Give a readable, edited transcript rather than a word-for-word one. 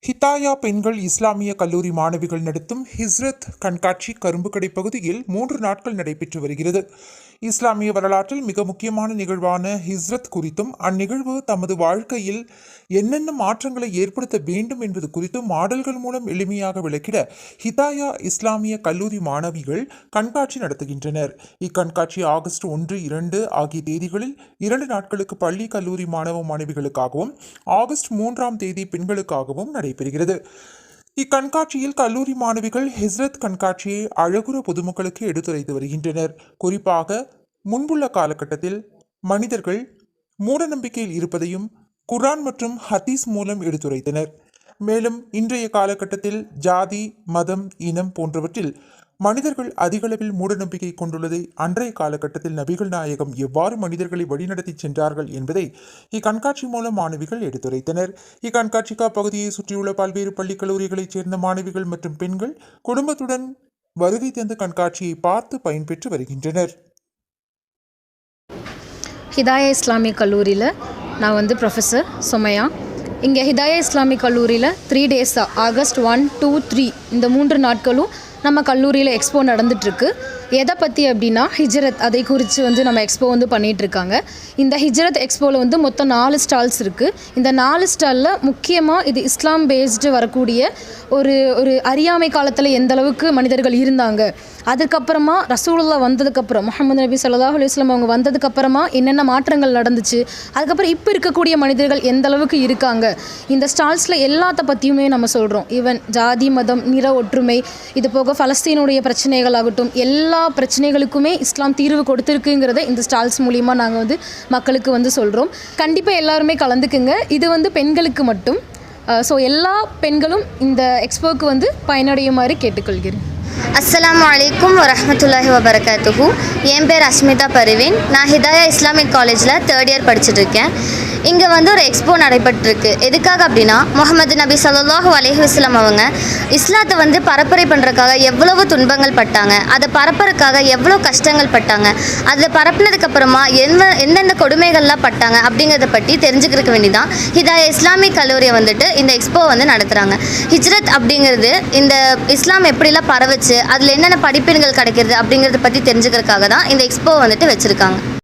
ஹிதாயா பெண்கள் இஸ்லாமிய கல்லூரி மாணவிகள் நடத்தும் ஹிஸ்ரத் கண்காட்சி கரும்புக்கடை பகுதியில் 3 நாட்கள் நடைபெற்று வருகிறது. இஸ்லாமிய வரலாற்றில் மிக முக்கியமான நிகழ்வான ஹிஸ்ரத் குறித்தும் அந்நிகழ்வு தமது வாழ்க்கையில் என்னென்ன மாற்றங்களை ஏற்படுத்த வேண்டும் என்பது குறித்தும் மாடல்கள் மூலம் எளிமையாக விளக்கிட ஹிதாயா இஸ்லாமிய கல்லூரி மாணவிகள் கண்காட்சி நடத்துகின்றனர். இக்கண்காட்சி ஆகஸ்ட் 1, 2 ஆகிய தேதிகளில் 2 நாட்களுக்கு பள்ளி கல்லூரி மாணவ மாணவிகளுக்காகவும் ஆகஸ்ட் 3ஆம் தேதி பெண்களுக்காகவும் நடைபெறுகிறது. இக்கண்காட்சியில் கல்லூரி மாணவிகள் ஹிஸ்ரத் கண்காட்சியை அழகுற பொதுமக்களுக்கு எடுத்துரைத்து வருகின்றனர். குறிப்பாக முன்புள்ள காலகட்டத்தில் மனிதர்கள் மூடநம்பிக்கையில் இருப்பதையும் குர்ஆன் மற்றும் ஹதீஸ் மூலம் எடுத்துரைத்தனர். மேலும் இன்றைய காலகட்டத்தில் ஜாதி, மதம், இனம் போன்றவற்றில் மனிதர்கள் அதிகளவில் மூடநம்பிக்கை கொண்டுள்ளதை அன்றைய காலகட்டத்தில் நபிகள் நாயகம் எவ்வாறு மனிதர்களை வழிநடத்தி சென்றார்கள் என்பதை இக்கண்காட்சி மூலம் மாணவிகள் எடுத்துரைத்தனர். இக்கண்காட்சிக்கு அப்பகுதியை சுற்றியுள்ள பல்வேறு பள்ளி கல்லூரிகளைச் சேர்ந்த மாணவிகள் மற்றும் பெண்கள் குடும்பத்துடன் வருகை தந்த கண்காட்சியை பார்த்து பயன்பெற்று வருகின்றனர். ஹிதாயா இஸ்லாமிக் கல்லூரியில் நான் ப்ரொஃபஸர் சுமையா. இங்கே ஹிதாயா இஸ்லாமிக் கல்லூரியில் 3 days ஆகஸ்ட் 1, 2, 3 இந்த 3 நாட்களும் நம்ம கல்லூரியில் எக்ஸ்போ நடந்துகிட்ருக்கு. எதை பற்றி அப்படின்னா ஹிஜ்ரத், அதை குறித்து நம்ம எக்ஸ்போ பண்ணிகிட்ருக்காங்க. இந்த ஹிஜ்ரத் எக்ஸ்போவில் மொத்தம் 4 ஸ்டால்ஸ் இருக்குது. இந்த 4 ஸ்டாலில் முக்கியமாக இது இஸ்லாம் பேஸ்டு வரக்கூடிய ஒரு அறியாமை காலத்தில் எந்த அளவுக்கு மனிதர்கள் இருந்தாங்க, அதுக்கப்புறமா ரசூலுல்லாஹ் வந்ததுக்கப்புறம் முஹம்மது நபி ஸல்லல்லாஹு அலைஹி வஸல்லம் அவங்க வந்ததுக்கப்புறமா என்னென்ன மாற்றங்கள் நடந்துச்சு, அதுக்கப்புறம் இப்போ இருக்கக்கூடிய மனிதர்கள் எந்த அளவுக்கு இருக்காங்க, இந்த ஸ்டால்ஸில் எல்லாத்த பற்றியுமே நம்ம சொல்கிறோம். ஈவன் ஜாதி, மதம், நிற ஒற்றுமை, இது போக பலஸ்தீனுடைய பிரச்சனைகள் ஆகட்டும், எல்லா பிரச்சனைகளுக்குமே இஸ்லாம் தீர்வு கொடுத்துருக்குங்கிறத இந்த ஸ்டால்ஸ் மூலிமா நாங்கள் மக்களுக்கு சொல்கிறோம். கண்டிப்பாக எல்லாருமே கலந்துக்குங்க. இது பெண்களுக்கு மட்டும். ஸோ எல்லா பெண்களும் இந்த எக்ஸ்போவுக்கு பயனடையுமாறு கேட்டுக்கொள்கிறேன். அஸ்ஸலாமு அலைக்கும் வரஹ்மத்துல்லாஹி வபரகாத்துஹு. என் பேர் அஸ்மிதா பர்வீன். நான் ஹிதாயா இஸ்லாமிக் காலேஜில் 3rd year படிச்சுட்ருக்கேன். இங்கே ஒரு எக்ஸ்போ நடைபெற்றிருக்கு. எதுக்காக அப்படின்னா முஹம்மது நபி ஸல்லல்லாஹு அலைஹி வஸல்லம் அவங்க இஸ்லாத்தை பரப்புரை பண்ணுறதுக்காக எவ்வளவு துன்பங்கள் பட்டாங்க, அதை பரப்புறதுக்காக எவ்வளோ கஷ்டங்கள் பட்டாங்க, அதை பரப்புனதுக்கப்புறமா எந்தெந்த கொடுமைகள்லாம் பட்டாங்க அப்படிங்கிறத பற்றி தெரிஞ்சுக்கிறதுக்கு வேண்டி தான் ஹிதாயா இஸ்லாமிக் கல்லூரியை இந்த எக்ஸ்போ நடத்துகிறாங்க. ஹிஜ்ரத் அப்படிங்கிறது இந்த இஸ்லாம் எப்படிலாம் பரவச்சு அதில் என்னென்ன படிப்பின்கள் கிடைக்கிறது அப்படிங்கிறத பற்றி தெரிஞ்சுக்கிறதுக்காக தான் இந்த எக்ஸ்போ வச்சுருக்காங்க.